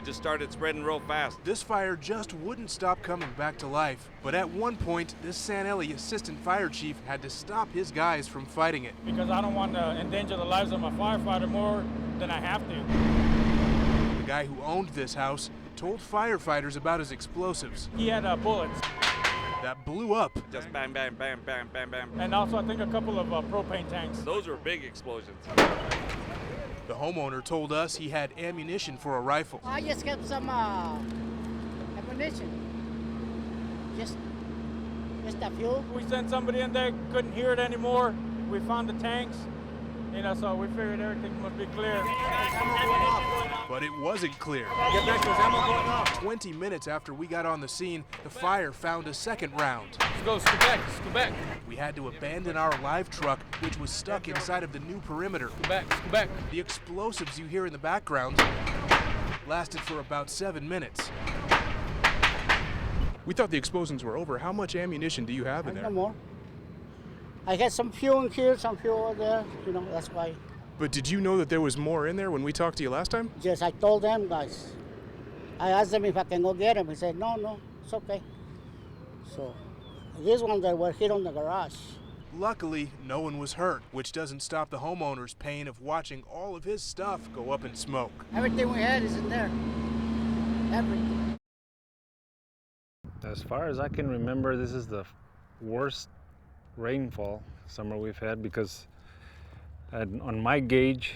It just started spreading real fast. This fire just wouldn't stop coming back to life. But at one point, this San Eli assistant fire chief had to stop his guys from fighting it. Because I don't want to endanger the lives of my firefighter more than I have to. The guy who owned this house told firefighters about his explosives. He had bullets. That blew up. Just bam, bam, bam, bam, bam, bam. And also I think a couple of propane tanks. Those were big explosions. The homeowner told us he had ammunition for a rifle. I just got some ammunition. Just a few. We sent somebody in there, couldn't hear it anymore. We found the tanks, so we figured everything must be clear. But it wasn't clear. Get back, there's ammo going off. 20 minutes after we got on the scene, the fire found a second round. Let's go back. We had to abandon our live truck, which was stuck inside of the new perimeter. Go back. The explosives you hear in the background lasted for about 7 minutes. We thought the explosions were over. How much ammunition do you have in there? No more. I got some fuel in here, some fuel over there, that's why. But did you know that there was more in there when we talked to you last time? Yes, I told them guys. I asked them if I can go get them. He said, no, it's okay. So these ones that were here on the garage. Luckily, no one was hurt, which doesn't stop the homeowner's pain of watching all of his stuff go up in smoke. Everything we had is in there. Everything. As far as I can remember, this is the worst rainfall summer we've had because on my gauge,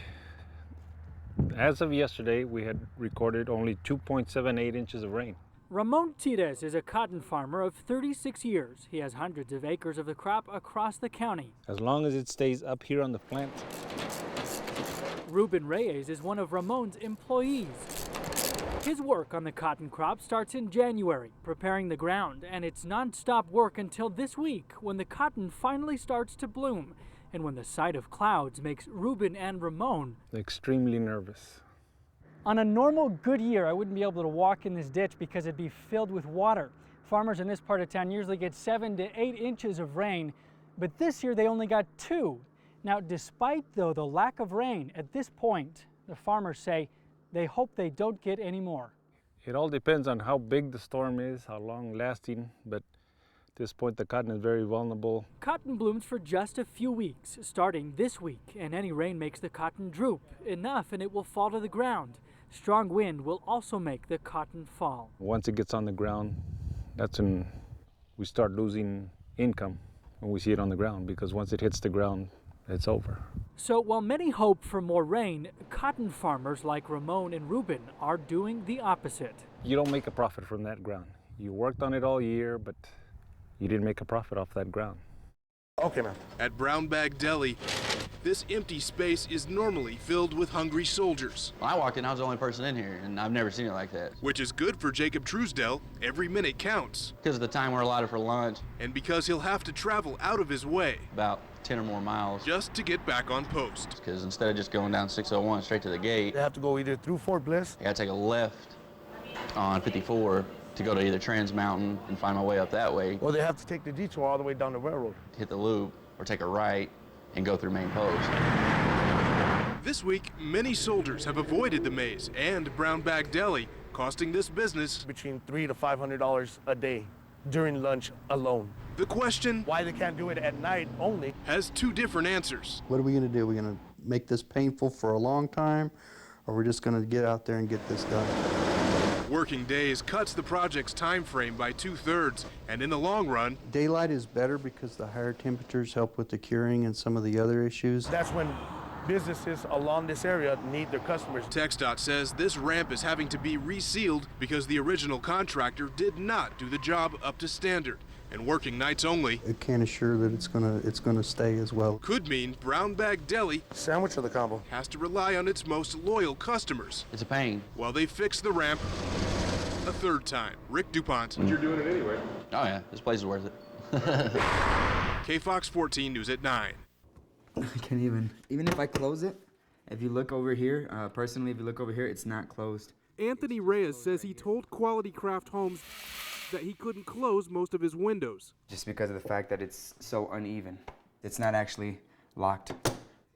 as of yesterday, we had recorded only 2.78 inches of rain. Ramon Tires is a cotton farmer of 36 years. He has hundreds of acres of the crop across the county. As long as it stays up here on the plant. Ruben Reyes is one of Ramon's employees. His work on the cotton crop starts in January, preparing the ground, and it's non-stop work until this week when the cotton finally starts to bloom and when the sight of clouds makes Ruben and Ramon extremely nervous. On a normal good year, I wouldn't be able to walk in this ditch because it'd be filled with water. Farmers in this part of town usually get 7 to 8 inches of rain, but this year they only got 2. Now, despite though the lack of rain, at this point, the farmers say they hope they don't get any more. It all depends on how big the storm is, how long lasting, but at this point the cotton is very vulnerable. Cotton blooms for just a few weeks, starting this week, and any rain makes the cotton droop enough and it will fall to the ground. Strong wind will also make the cotton fall. Once it gets on the ground, that's when we start losing income when we see it on the ground, because once it hits the ground, it's over. So while many hope for more rain, cotton farmers like Ramon and Ruben are doing the opposite. You don't make a profit from that ground. You worked on it all year, but you didn't make a profit off that ground. Okay, man. At Brown Bag Deli, this empty space is normally filled with hungry soldiers. When I walked in, I was the only person in here, and I've never seen it like that. Which is good for Jacob Truesdell. Every minute counts. Because of the time we're allotted for lunch. And because he'll have to travel out of his way. About 10 or more miles. Just to get back on post. Because instead of just going down 601 straight to the gate, they have to go either through Fort Bliss. I gotta take a left on 54 to go to either Trans Mountain and find my way up that way. Or they have to take the detour all the way down the railroad. Hit the loop, or take a right and go through main post. This week, many soldiers have avoided the maze and Brown Bag Deli, costing this business between $300 to $500 a day during lunch alone. The question, why they can't do it at night only, has 2 different answers. What are we going to do? Are we going to make this painful for a long time, or we're just going to get out there and get this done? Working days cuts the project's time frame by 2/3, and in the long run, daylight is better because the higher temperatures help with the curing and some of the other issues. That's when businesses along this area need their customers. TxDOT says this ramp is having to be resealed because the original contractor did not do the job up to standard. And working nights only, it can't assure that it's gonna stay as well. Could mean Brown Bag Deli, sandwich or the combo, has to rely on its most loyal customers. It's a pain. While they fix the ramp a 3rd time. Rick DuPont. You're doing it anyway. Oh yeah, this place is worth it. KFOX 14 News at 9. I can't even if I close it, if you look over here, personally, if you look over here, it's not closed. Anthony Reyes says he told Quality Craft Homes that he couldn't close most of his windows. Just because of the fact that it's so uneven. It's not actually locked.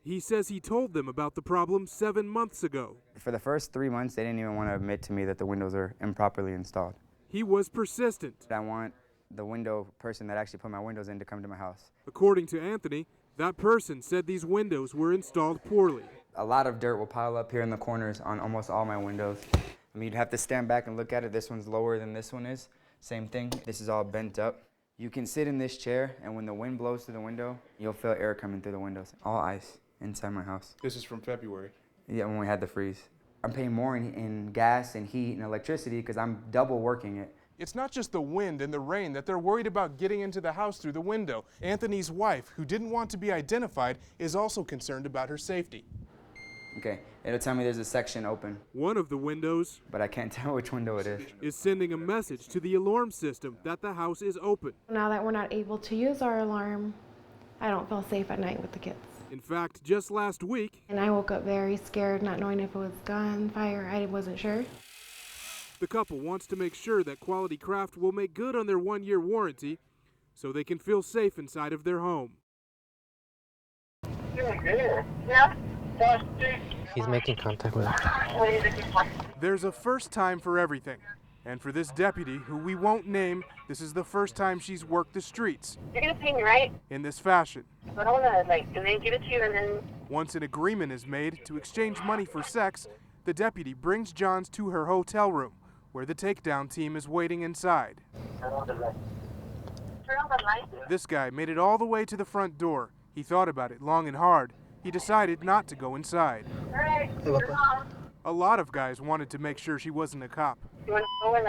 He says he told them about the problem 7 months ago. For the first 3 months, they didn't even want to admit to me that the windows are improperly installed. He was persistent. I want the window person that actually put my windows in to come to my house. According to Anthony, that person said these windows were installed poorly. A lot of dirt will pile up here in the corners on almost all my windows. I mean, you'd have to stand back and look at it. This one's lower than this one is. Same thing. This is all bent up. You can sit in this chair, and when the wind blows through the window, you'll feel air coming through the windows. All ice inside my house. This is from February. Yeah, when we had the freeze. I'm paying more in gas and heat and electricity because I'm double working it. It's not just the wind and the rain that they're worried about getting into the house through the window. Anthony's wife, who didn't want to be identified, is also concerned about her safety. Okay, it'll tell me there's a section open. One of the windows, but I can't tell which window it is sending a message to the alarm system that the house is open. Now that we're not able to use our alarm, I don't feel safe at night with the kids. In fact, just last week, and I woke up very scared, not knowing if it was gunfire. I wasn't sure. The couple wants to make sure that Quality Craft will make good on their 1-year warranty so they can feel safe inside of their home. He's making contact with her. There's a first time for everything. And for this deputy, who we won't name, this is the first time she's worked the streets. You're gonna pay me, right? In this fashion. But I wanna, and then give it to you, and then... Once an agreement is made to exchange money for sex, the deputy brings Johns to her hotel room, where the takedown team is waiting inside. Turn on the light. This guy made it all the way to the front door. He thought about it long and hard. He decided not to go inside. All right, A lot of guys wanted to make sure she wasn't a cop. You want to go in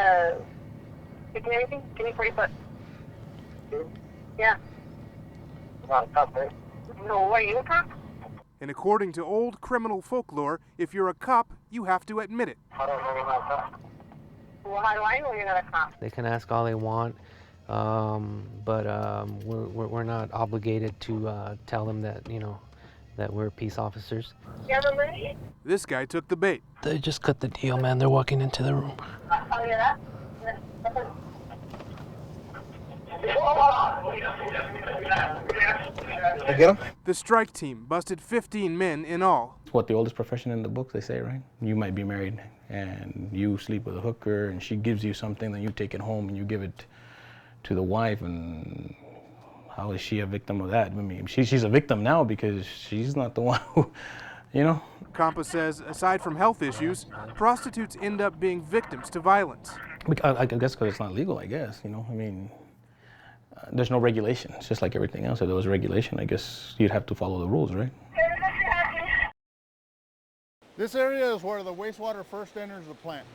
picking anything? Give me 40 bucks. Yeah. Not a cop, right? No, are you a cop? And according to old criminal folklore, if you're a cop, you have to admit it. I don't know you're not a cop. Well, how do I know you're not a cop? They can ask all they want, but we're not obligated to tell them that, that we're peace officers. You have a money? This guy took the bait. They just cut the deal, man. They're walking into the room. Oh, yeah, I get him? The strike team busted 15 men in all. It's what the oldest profession in the book, they say, right? You might be married and you sleep with a hooker and she gives you something, then you take it home and you give it to the wife, and how is she a victim of that? I mean, she's a victim now because she's not the one who, Campa says, aside from health issues, prostitutes end up being victims to violence. I guess because it's not legal, I guess, I mean, there's no regulation. It's just like everything else. If there was regulation, I guess you'd have to follow the rules, right? This area is where the wastewater first enters the plant.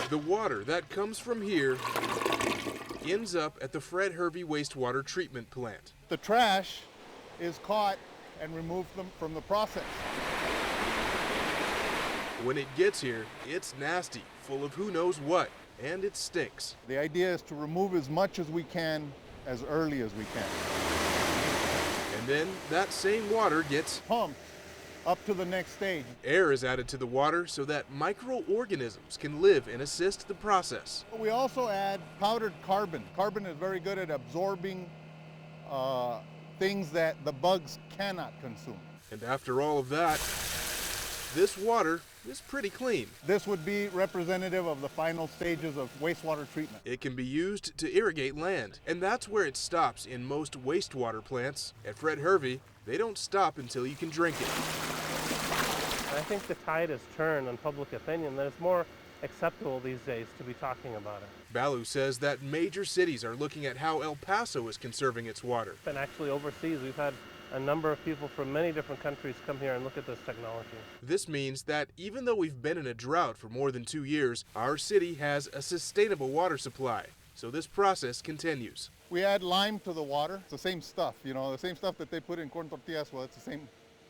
The water that comes from here ends up at the Fred Hervey wastewater treatment plant. The trash is caught and removed from the process. When it gets here, it's nasty, full of who knows what, and it stinks. The idea is to remove as much as we can, as early as we can. And then that same water gets pumped up to the next stage. Air is added to the water so that microorganisms can live and assist the process. We also add powdered carbon. Carbon is very good at absorbing things that the bugs cannot consume. And after all of that, this water is pretty clean. This would be representative of the final stages of wastewater treatment. It can be used to irrigate land, and that's where it stops in most wastewater plants. At Fred Hervey, they don't stop until you can drink it. I think the tide has turned on public opinion, that it's more acceptable these days to be talking about it. Balu says that major cities are looking at how El Paso is conserving its water. And actually overseas, we've had a number of people from many different countries come here and look at this technology. This means that even though we've been in a drought for more than 2 years, our city has a sustainable water supply. So this process continues. We add lime to the water. It's the same stuff, the same stuff that they put in corn tortillas. Well, it's the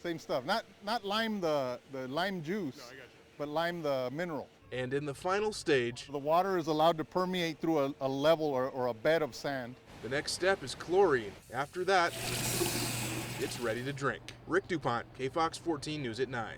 same stuff. Not lime the lime juice, but lime the mineral. And in the final stage, the water is allowed to permeate through a level or a bed of sand. The next step is chlorine. After that, it's ready to drink. Rick DuPont, KFOX 14 News at 9.